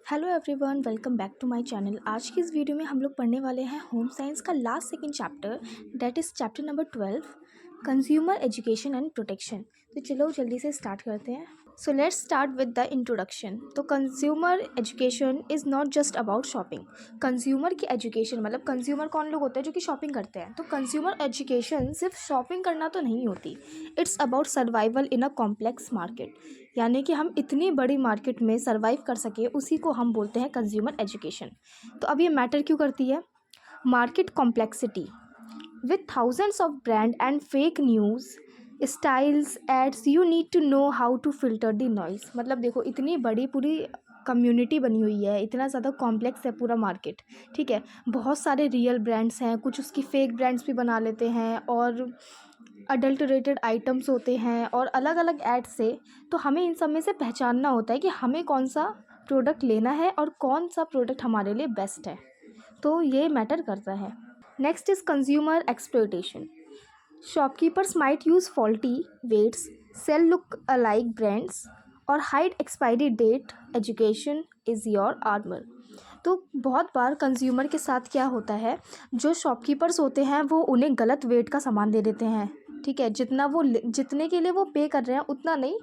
Hello everyone, welcome back to my channel. आज की इस वीडियो में हम लोग पढ़ने वाले हैं होम साइंस का last second chapter, that is chapter number 12, consumer education and protection. तो चलो जल्दी से स्टार्ट करते हैं। So let's start with the introduction. तो consumer education is not just about shopping. Consumer की एजुकेशन मतलब कंज्यूमर कौन लोग होते हैं जो कि शॉपिंग करते हैं। तो कंज्यूमर एजुकेशन सिर्फ शॉपिंग करना तो नहीं होती, it's about survival in a complex market. यानी कि हम इतनी बड़ी मार्केट में सर्वाइव कर सके, उसी को हम बोलते हैं कंज्यूमर एजुकेशन। तो अब ये मैटर क्यों करती है? Market complexity with thousands of brand and fake news styles ads, you need to know how to filter the noise. मतलब देखो, इतनी बड़ी पूरी कम्युनिटी बनी हुई है, इतना ज़्यादा कॉम्प्लेक्स है पूरा मार्केट, ठीक है। बहुत सारे रियल ब्रांड्स हैं, कुछ उसकी फेक ब्रांड्स भी बना लेते हैं, और अडल्टरेटेड आइटम्स होते हैं, और अलग अलग ऐड से। तो हमें इन सब में से पहचानना होता है कि हमें कौन सा प्रोडक्ट लेना है और कौन सा प्रोडक्ट हमारे लिए बेस्ट है। तो ये मैटर करता है। Next is consumer exploitation. Shopkeepers might use faulty weights, sell look alike brands और hide expiry date. Education is your armour. तो बहुत बार कंज्यूमर के साथ क्या होता है, जो शॉपकीपर्स होते हैं वो उन्हें गलत वेट का सामान दे देते हैं, ठीक है। जितने के लिए वो पे कर रहे हैं उतना नहीं,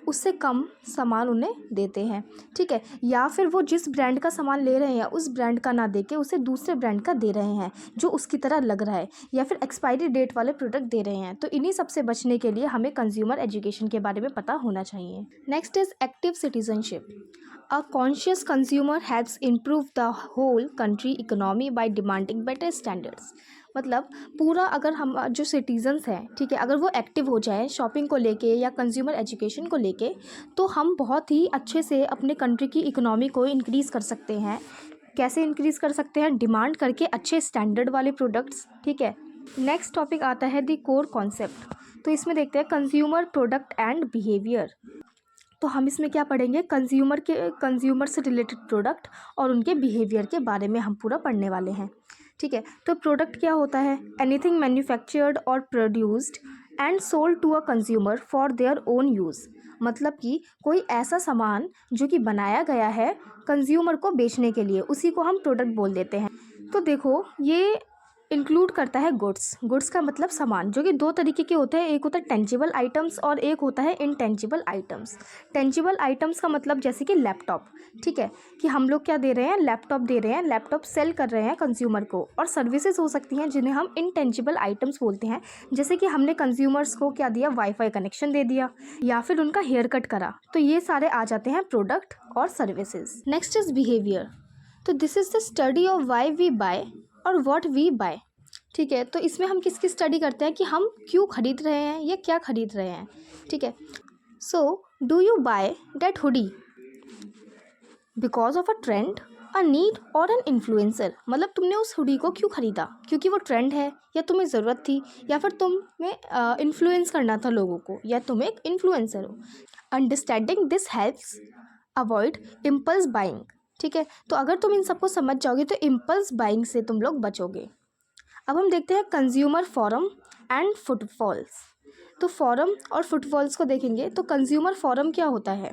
उससे कम सामान उन्हें देते हैं, ठीक है। या फिर वो जिस ब्रांड का सामान ले रहे हैं उस ब्रांड का ना दे के उसे दूसरे ब्रांड का दे रहे हैं जो उसकी तरह लग रहा है, या फिर एक्सपायरी डेट वाले प्रोडक्ट दे रहे हैं। तो इन्हीं सब से बचने के लिए हमें कंज्यूमर एजुकेशन के बारे में पता होना चाहिए। Next is active citizenship. A conscious consumer helps improve the whole country economy by demanding better standards। मतलब पूरा अगर हम जो सिटीजन्स हैं, ठीक है, अगर वो एक्टिव हो जाए शॉपिंग को लेके या कंज्यूमर एजुकेशन को लेके, तो हम बहुत ही अच्छे से अपने कंट्री की इकोनॉमी को इंक्रीज़ कर सकते हैं। कैसे इंक्रीज़ कर सकते हैं? डिमांड करके अच्छे स्टैंडर्ड वाले प्रोडक्ट्स, ठीक है। नेक्स्ट टॉपिक आता है द कोर कॉन्सेप्ट। तो इसमें देखते हैं कंज्यूमर प्रोडक्ट एंड बिहेवियर। तो हम इसमें क्या पढ़ेंगे? कंज्यूमर से रिलेटेड प्रोडक्ट और उनके बिहेवियर के बारे में हम पूरा पढ़ने वाले हैं, ठीक है। तो प्रोडक्ट क्या होता है? एनीथिंग मैन्युफैक्चर्ड और produced and sold to a consumer for their own use. मतलब कि कोई ऐसा सामान जो कि बनाया गया है कंज्यूमर को बेचने के लिए, उसी को हम प्रोडक्ट बोल देते हैं। तो देखो, ये इंक्लूड करता है गुड्स। गुड्स का मतलब सामान, जो कि दो तरीके के होते हैं, एक होता है टेंजिबल आइटम्स और एक होता है इनटेंजिबल आइटम्स। टेंजिबल आइटम्स का मतलब जैसे कि लैपटॉप, ठीक है, कि हम लोग क्या दे रहे हैं? लैपटॉप दे रहे हैं, लैपटॉप सेल कर रहे हैं कंज्यूमर को। और सर्विसेज हो सकती हैं जिन्हें हम इनटेंजिबल आइटम्स बोलते हैं, जैसे कि हमने कंज्यूमर्स को क्या दिया? वाईफाई कनेक्शन दे दिया, या फिर उनका हेयर कट करा। तो ये सारे आ जाते हैं प्रोडक्ट और सर्विसेज। Next is behaviour. तो this is the study of why we buy और व्हाट वी बाय, ठीक है। तो इसमें हम किसकी स्टडी करते हैं कि हम क्यों खरीद रहे हैं या क्या खरीद रहे हैं, ठीक है। So do you by that hoodie because of a trend, a need और एन इन्फ्लुएंसर। मतलब तुमने उस हुडी को क्यों खरीदा? क्योंकि वो ट्रेंड है, या तुम्हें ज़रूरत थी, या फिर तुम्हें इन्फ्लुएंस करना था लोगों को, या तुम एक इन्फ्लुएंसर हो। Understanding this helps avoid impulse buying, ठीक है। तो अगर तुम इन सबको समझ जाओगे तो इम्पल्स बाइंग से तुम लोग बचोगे। अब हम देखते हैं कंज्यूमर फोरम एंड फुटफॉल्स। तो फोरम और फुटफॉल्स को देखेंगे। तो कंज्यूमर फोरम क्या होता है?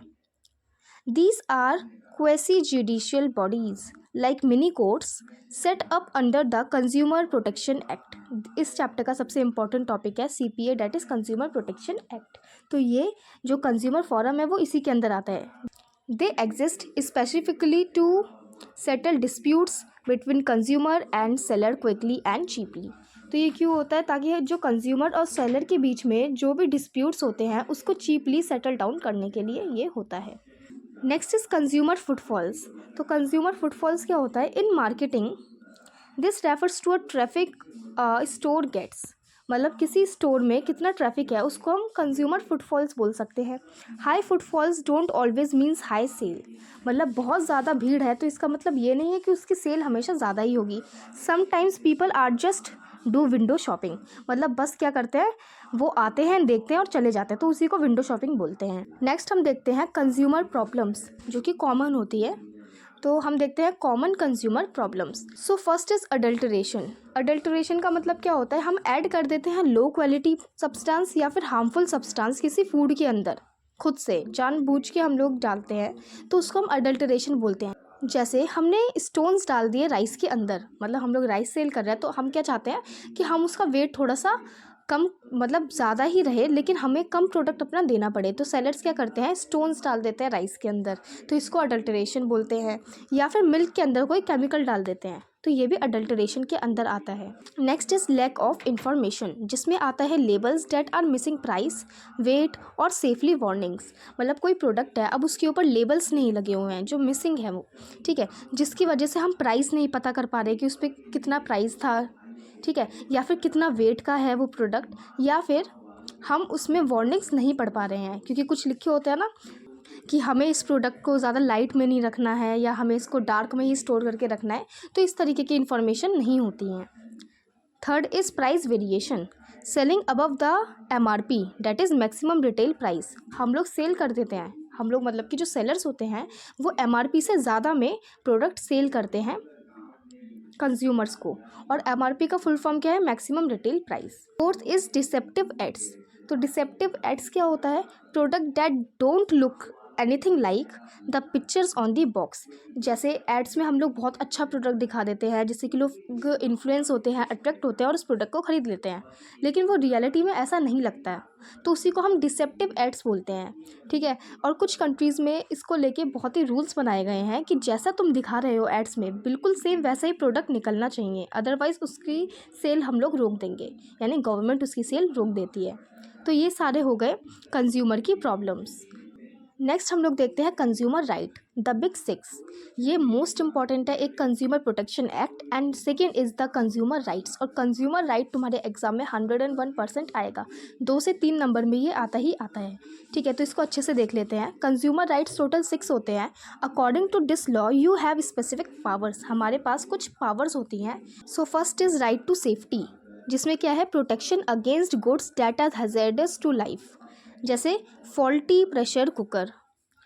These are quasi judicial bodies like mini courts set up under the consumer protection act. इस चैप्टर का सबसे इंपॉर्टेंट टॉपिक है CPA, that is consumer protection act. तो ये जो कंज्यूमर फोरम है वो इसी के अंदर आता है। They exist specifically to settle disputes between consumer and seller quickly and cheaply. तो ये क्यों होता है? ताकि जो कंज्यूमर और सेलर के बीच में जो भी डिस्प्यूट्स होते हैं उसको चीपली सेटल डाउन करने के लिए ये होता है। Next is consumer footfalls. तो कंज्यूमर फुटफॉल्स क्या होता है? In marketing this refers to a traffic store gets. मतलब किसी स्टोर में कितना ट्रैफिक है उसको हम कंज्यूमर फुटफॉल्स बोल सकते हैं। High footfalls don't always means high sale. मतलब बहुत ज़्यादा भीड़ है तो इसका मतलब ये नहीं है कि उसकी सेल हमेशा ज़्यादा ही होगी। Sometimes people are just do window shopping. मतलब बस क्या करते हैं, वो आते हैं, देखते हैं और चले जाते हैं, तो उसी को विंडो शॉपिंग बोलते हैं। नेक्स्ट हम देखते हैं कंज्यूमर प्रॉब्लम्स, जो कि कॉमन होती है। तो हम देखते हैं common consumer problems. So first is adulteration. Adulteration का मतलब क्या होता है? हम ऐड कर देते हैं लो क्वालिटी सब्सटेंस या फिर हार्मफुल सब्सटेंस किसी फूड के अंदर, खुद से जानबूझ के हम लोग डालते हैं, तो उसको हम अडल्टरेशन बोलते हैं। जैसे हमने स्टोन्स डाल दिए राइस के अंदर, मतलब हम लोग राइस सेल कर रहे हैं तो हम क्या चाहते हैं कि हम उसका वेट थोड़ा सा कम, मतलब ज़्यादा ही रहे लेकिन हमें कम प्रोडक्ट अपना देना पड़े, तो सेलर्स क्या करते हैं, स्टोन्स डाल देते हैं राइस के अंदर, तो इसको अडल्ट्रेशन बोलते हैं। या फिर मिल्क के अंदर कोई केमिकल डाल देते हैं, तो ये भी अडल्ट्रेशन के अंदर आता है। Next is lack of information, जिसमें आता है labels that are missing price, weight और सेफली वार्निंग्स। मतलब कोई प्रोडक्ट है, अब उसके ऊपर लेबल्स नहीं लगे हुए हैं, जो मिसिंग है वो, ठीक है, जिसकी वजह से हम प्राइस नहीं पता कर पा रहे कि उस पर कितना प्राइस था, ठीक है, या फिर कितना वेट का है वो प्रोडक्ट, या फिर हम उसमें वार्निंग्स नहीं पढ़ पा रहे हैं क्योंकि कुछ लिखे होते हैं ना कि हमें इस प्रोडक्ट को ज़्यादा लाइट में नहीं रखना है या हमें इसको डार्क में ही स्टोर करके रखना है, तो इस तरीके की इन्फॉर्मेशन नहीं होती हैं। Third is price variation, selling above the MRP that is maximum retail price. हम लोग सेल कर देते हैं, हम लोग मतलब कि जो सेलर्स होते हैं वो MRP से ज़्यादा में प्रोडक्ट सेल करते हैं कंज्यूमर्स को, और MRP का फुल फॉर्म क्या है, maximum retail price. Fourth is deceptive ads, तो डिसेप्टिव एड्स क्या होता है, product that don't look anything like the pictures on the box. जैसे एड्स में हम लोग बहुत अच्छा प्रोडक्ट दिखा देते हैं जिससे कि लोग इन्फ्लुएंस होते हैं, अट्रैक्ट होते हैं और उस प्रोडक्ट को ख़रीद लेते हैं, लेकिन वो रियलिटी में ऐसा नहीं लगता है, तो उसी को हम डिसेप्टिव एड्स बोलते हैं, ठीक है। और कुछ कंट्रीज़ में इसको लेके बहुत ही रूल्स बनाए गए हैं कि जैसा तुम दिखा रहे हो एड्स में बिल्कुल सेम वैसा ही प्रोडक्ट निकलना चाहिए, अदरवाइज़ उसकी सेल हम लोग रोक देंगे, यानी गवर्नमेंट उसकी सेल रोक देती है। तो ये सारे हो गए कंज्यूमर की प्रॉब्लम्स। नेक्स्ट हम लोग देखते हैं consumer right, the big six. ये मोस्ट इंपॉर्टेंट है, एक consumer protection act and second is the consumer rights. और कंज्यूमर राइट तुम्हारे एग्जाम में 101% आएगा, 2 से 3 नंबर में ये आता ही आता है, ठीक है। तो इसको अच्छे से देख लेते हैं। कंज्यूमर राइट्स टोटल 6 होते हैं। According to this law you have specific powers, हमारे पास कुछ पावर्स होती हैं। So first is right to safety, जिसमें क्या है, protection against goods that are hazardous to life, जैसे फॉल्टी प्रेशर कुकर।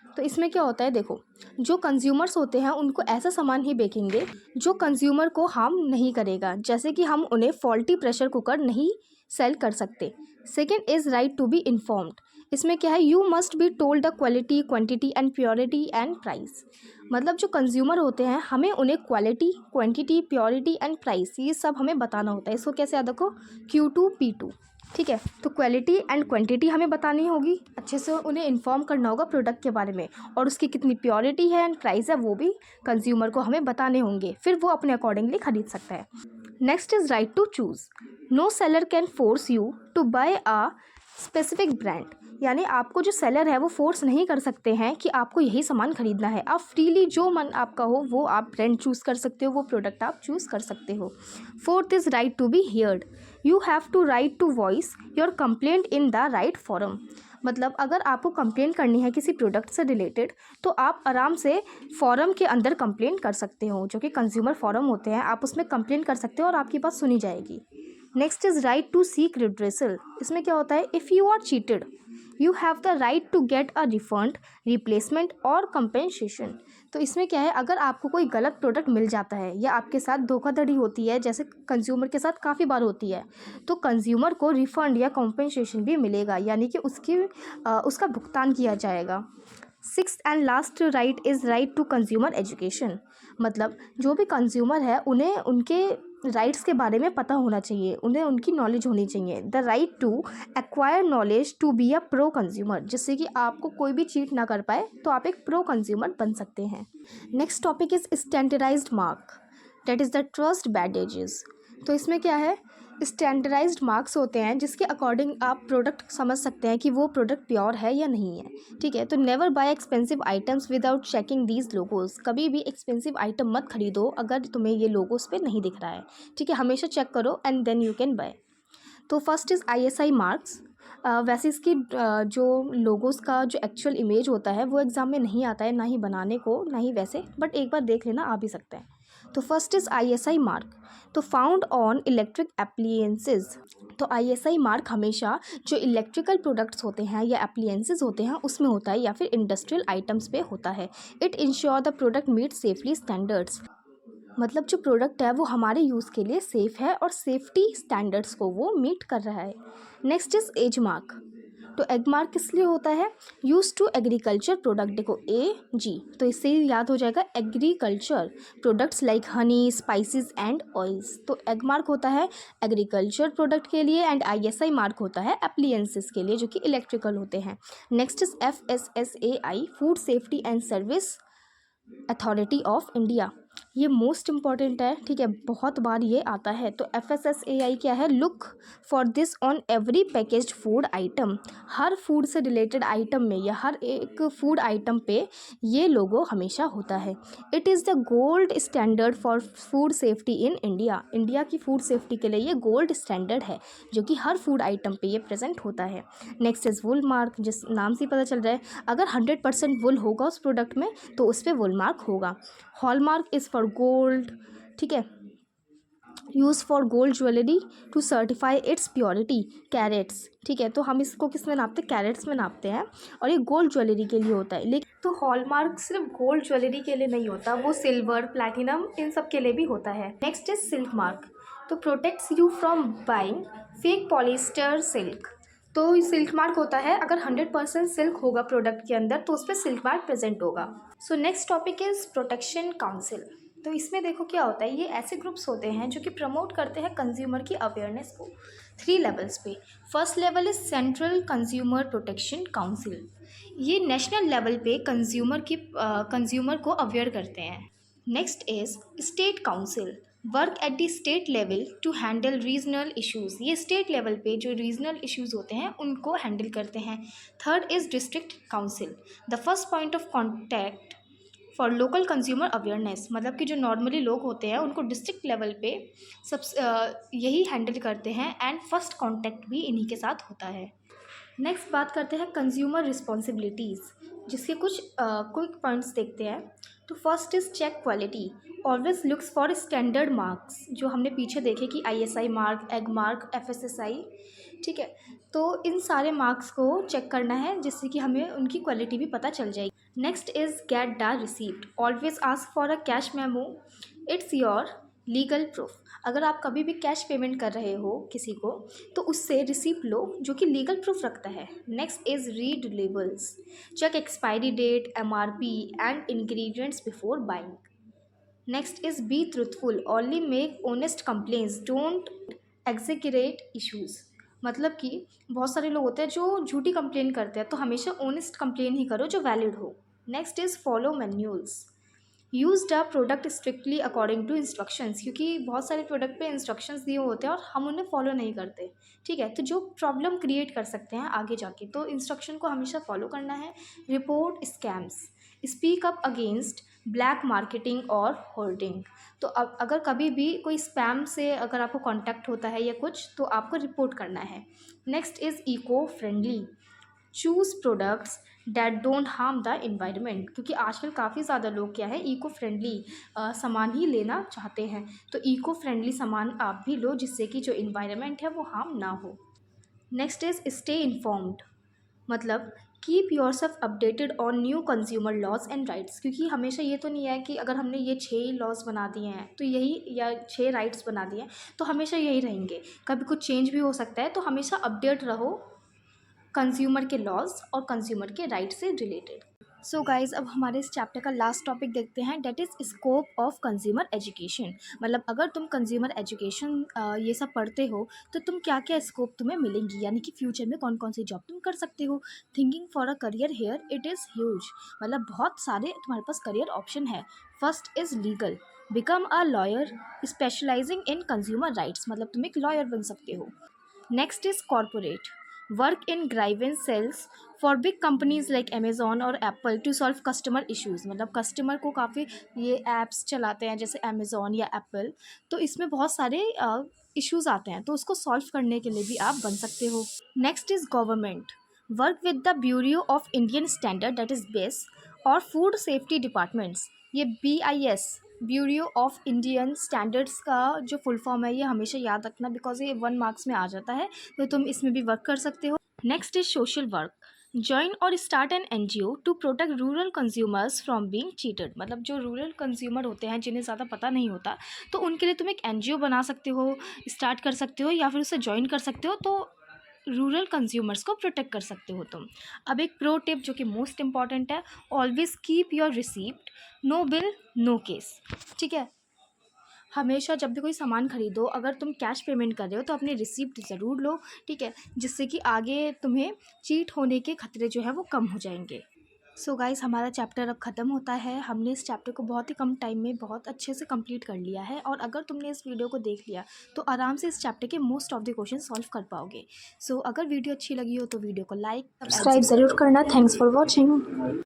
तो इसमें क्या होता है, देखो, जो कंज्यूमर्स होते हैं उनको ऐसा सामान ही बेचेंगे जो कंज्यूमर को हार्म नहीं करेगा, जैसे कि हम उन्हें फॉल्टी प्रेशर कुकर नहीं सेल कर सकते। Second is right to be informed, इसमें क्या है, you must be told the quality, quantity and purity and price. मतलब जो कंज्यूमर होते हैं हमें उन्हें quality, quantity, purity and price ये सब हमें बताना होता है। इसको कैसे याद रखो, Q2P2, ठीक है। तो क्वालिटी एंड क्वांटिटी हमें बतानी होगी, अच्छे से उन्हें इन्फॉर्म करना होगा प्रोडक्ट के बारे में, और उसकी कितनी प्योरिटी है एंड प्राइस है वो भी कंज्यूमर को हमें बताने होंगे, फिर वो अपने अकॉर्डिंगली खरीद सकता है। Next is right to choose, no seller can force you to buy a specific brand, यानी आपको जो सेलर है वो फोर्स नहीं कर सकते हैं कि आपको यही सामान खरीदना है, आप फ्रीली जो मन आपका हो वो आप ब्रांड चूज़ कर सकते हो, वो प्रोडक्ट आप चूज़ कर सकते हो। Fourth is right to be heard, you have to right to voice your complaint in the right forum. मतलब अगर आपको कंप्लेंट करनी है किसी प्रोडक्ट से रिलेटेड तो आप आराम से फॉरम के अंदर कंप्लेंट कर सकते हो, जो कि कंज्यूमर फॉरम होते हैं, आप उसमें कंप्लेंट कर सकते हो और आपकी बात सुनी जाएगी। Next is right to seek redressal, इसमें क्या होता है, if you are cheated you have the right to get a refund, replacement और कंपेंसेशन। तो इसमें क्या है, अगर आपको कोई गलत प्रोडक्ट मिल जाता है या आपके साथ धोखाधड़ी होती है, जैसे कंज्यूमर के साथ काफ़ी बार होती है, तो कंज्यूमर को रिफंड या कंपेंसेशन भी मिलेगा, यानी कि उसका भुगतान किया जाएगा। Sixth and last right is right to consumer education, मतलब जो भी कंज्यूमर है उन्हें उनके राइट्स के बारे में पता होना चाहिए, उन्हें उनकी नॉलेज होनी चाहिए। The right to acquire knowledge to be a pro consumer, जिससे कि आपको कोई भी चीट ना कर पाए तो आप एक प्रो कंज्यूमर बन सकते हैं। Next topic is standardised mark, that is the trust badges. तो इसमें क्या है, स्टैंडर्डाइज्ड मार्क्स होते हैं जिसके अकॉर्डिंग आप प्रोडक्ट समझ सकते हैं कि वो प्रोडक्ट प्योर है या नहीं है, ठीक है। तो never bye expensive items without checking these logos, कभी भी एक्सपेंसिव आइटम मत खरीदो अगर तुम्हें ये लोगोस पे नहीं दिख रहा है, ठीक है, हमेशा चेक करो and then you can buy. तो फर्स्ट इज़ ISI मार्क्स। वैसे इसकी जो लोगोस का जो एक्चुअल इमेज होता है वो एग्ज़ाम में नहीं आता है, ना ही बनाने को ना ही वैसे, बट एक बार देख लेना, आ भी सकता है। तो फर्स्ट इज़ ISI मार्क, तो फाउंड ऑन इलेक्ट्रिक एप्लियंसेस। तो ISI मार्क हमेशा जो इलेक्ट्रिकल प्रोडक्ट्स होते हैं या एप्लियंसेस होते हैं उसमें होता है, या फिर इंडस्ट्रियल आइटम्स पे होता है। It ensure the product meet safety standards, मतलब जो प्रोडक्ट है वो हमारे यूज़ के लिए सेफ़ है और सेफ्टी स्टैंडर्ड्स को वो मीट कर रहा है। नेक्स्ट इज़ एज मार्क, तो एग मार्क किस लिए होता है? यूज टू एग्रीकल्चर प्रोडक्ट, देखो AG, तो इससे याद हो जाएगा agriculture products like Honey, spices and oils. तो एग मार्क होता है एग्रीकल्चर प्रोडक्ट के लिए एंड ISI मार्क होता है अप्लियंसेस के लिए जो कि इलेक्ट्रिकल होते हैं। Next is FSSAI, food safety and service authority of India. ये मोस्ट इम्पॉर्टेंट है, ठीक है, बहुत बार ये आता है। तो FSSAI क्या है? Look for this on every packaged food item. Her food से रिलेटेड आइटम में या हर एक फूड आइटम पे ये लोगो हमेशा होता है। It is the gold standard for food safety in India. India की फूड सेफ्टी के लिए ये गोल्ड स्टैंडर्ड है जो कि हर फूड आइटम पे ये प्रेजेंट होता है। नेक्स्ट इज़ वुल मार्क, जिस नाम से पता चल रहा है अगर 100% वुल होगा उस प्रोडक्ट में तो उस पर वुल मार्क होगा। हॉलमार्क इज़ फॉर गोल्ड, ठीक है, use for gold jewellery to certify its purity, carats, ठीक है, तो हम इसको किस में नापते हैं? कैरेट्स में नापते हैं और ये गोल्ड ज्वेलरी के लिए होता है। लेकिन तो हॉलमार्क सिर्फ गोल्ड ज्वेलरी के लिए नहीं होता, वो सिल्वर, प्लैटिनम, इन सब के लिए भी होता है। नेक्स्ट इज सिल्क मार्क, तो protects you from buying fake polyester silk. तो सिल्क मार्क होता है अगर 100% सिल्क होगा प्रोडक्ट के अंदर तो उस पर सिल्क मार्क प्रेजेंट होगा। So next topic is protection council. तो इसमें देखो क्या होता है, ये ऐसे ग्रुप्स होते हैं जो कि प्रमोट करते हैं कंज्यूमर की अवेयरनेस को 3 लेवल्स पे। First level is central consumer protection council, ये नेशनल लेवल पे कंज्यूमर को अवेयर करते हैं। Next is state council, work at the state level to handle regional issues, ये स्टेट लेवल पे जो रीजनल इश्यूज़ होते हैं उनको हैंडल करते हैं। Third is district council, the first point of contact for local consumer awareness, मतलब कि जो नॉर्मली लोग होते हैं उनको डिस्ट्रिक्ट लेवल पे यही हैंडल करते हैं एंड फर्स्ट कॉन्टैक्ट भी इन्हीं के साथ होता है। नेक्स्ट बात करते हैं कंज्यूमर रिस्पॉन्सिबिलिटीज़, जिसके कुछ क्विक पॉइंट्स देखते हैं। तो first is check quality, always looks for standard marks, जो हमने पीछे देखे कि ISI mark, Agmark, FSSAI, ठीक है, तो इन सारे मार्क्स को चेक करना है जिससे कि हमें उनकी क्वालिटी भी पता चल जाएगी। Next is get the receipt, always ask for a cash memo, it's your legal proof. अगर आप कभी भी कैश पेमेंट कर रहे हो किसी को तो उससे रिसीप्ट लो जो कि लीगल प्रूफ रखता है। Next is read labels, check expiry date, MRP and ingredients before buying. Next is be truthful, only make honest complaints, don't exaggerate issues, मतलब कि बहुत सारे लोग होते हैं जो झूठी कंप्लेन करते हैं, तो हमेशा ऑनेस्ट कंप्लेन ही करो जो वैलिड हो। Next is follow manuals, use the product strictly according to instructions, क्योंकि बहुत सारे प्रोडक्ट पे इंस्ट्रक्शंस दिए होते हैं और हम उन्हें फॉलो नहीं करते, ठीक है, तो जो प्रॉब्लम क्रिएट कर सकते हैं आगे जाके, तो इंस्ट्रक्शन को हमेशा फॉलो करना है। Report scams, speak up against black marketing और होल्डिंग, तो अब अगर कभी भी कोई स्पैम से अगर आपको कांटेक्ट होता है या कुछ तो आपको रिपोर्ट करना है। Next is eco friendly, choose products that don't harm the environment, क्योंकि आजकल काफ़ी ज़्यादा लोग क्या है इको फ्रेंडली सामान ही लेना चाहते हैं, तो इको फ्रेंडली सामान आप भी लो जिससे कि जो इन्वायरमेंट है वो हार्म ना हो। नेक्स्ट इज़ स्टे इन्फॉर्म्ड, मतलब keep yourself updated on new consumer laws and rights, क्योंकि हमेशा ये तो नहीं है कि अगर हमने ये 6 लॉज बना दिए हैं तो यही, या 6 राइट्स बना दिए हैं तो हमेशा यही रहेंगे, कभी कुछ चेंज भी हो सकता है, तो हमेशा अपडेट रहो कंज्यूमर के लॉज और कंज्यूमर के राइट से रिलेटेड। सो गाइज, अब हमारे इस चैप्टर का लास्ट टॉपिक देखते हैं, that is scope of consumer education, मतलब अगर तुम कंज्यूमर एजुकेशन ये सब पढ़ते हो तो तुम क्या क्या स्कोप तुम्हें मिलेंगी, यानी कि फ्यूचर में कौन कौन सी जॉब तुम कर सकते हो। Thinking for a career here it is huge, मतलब बहुत सारे तुम्हारे पास करियर ऑप्शन है। First is legal, become a lawyer specialising in consumer rights, मतलब तुम एक लॉयर बन सकते हो। Next is corporate, work in grievance cells for big companies like Amazon और Apple to solve customer issues, मतलब कस्टमर को काफ़ी ये ऐप्स चलाते हैं जैसे अमेजोन या एप्पल, तो इसमें बहुत सारे इश्यूज़ आते हैं तो उसको सॉल्व करने के लिए भी आप बन सकते हो। Next is government, work with the bureau of Indian standard that is base और फूड सेफ्टी डिपार्टमेंट्स, ये BIS bureau of Indian standards का जो फुल फॉर्म है ये हमेशा याद रखना बिकॉज ये 1 मार्क्स में आ जाता है, तो तुम इसमें भी वर्क कर सकते हो। Next is social work, join और start an NGO to protect rural consumers from being cheated, मतलब जो रूरल कंज्यूमर होते हैं जिन्हें ज़्यादा पता नहीं होता तो उनके लिए तुम एक NGO बना सकते हो, स्टार्ट कर सकते हो या फिर उसे ज्वाइन कर सकते हो, तो रूरल कंज्यूमर्स को प्रोटेक्ट कर सकते हो तुम। अब एक प्रो टिप जो कि मोस्ट इम्पॉर्टेंट है, always keep your receipt, no bill no case. ठीक है, हमेशा जब भी कोई सामान खरीदो, अगर तुम कैश पेमेंट कर रहे हो तो अपनी रिसीप्ट ज़रूर लो। ठीक है, जिससे कि आगे तुम्हें चीट होने के खतरे जो है वो कम हो जाएंगे। सो गाइस, हमारा चैप्टर अब ख़त्म होता है। हमने इस चैप्टर को बहुत ही कम टाइम में बहुत अच्छे से कंप्लीट कर लिया है, और अगर तुमने इस वीडियो को देख लिया तो आराम से इस चैप्टर के most of the question solve कर पाओगे। सो अगर वीडियो अच्छी लगी हो तो वीडियो को लाइक सब्सक्राइब ज़रूर करना। Thanks for watching.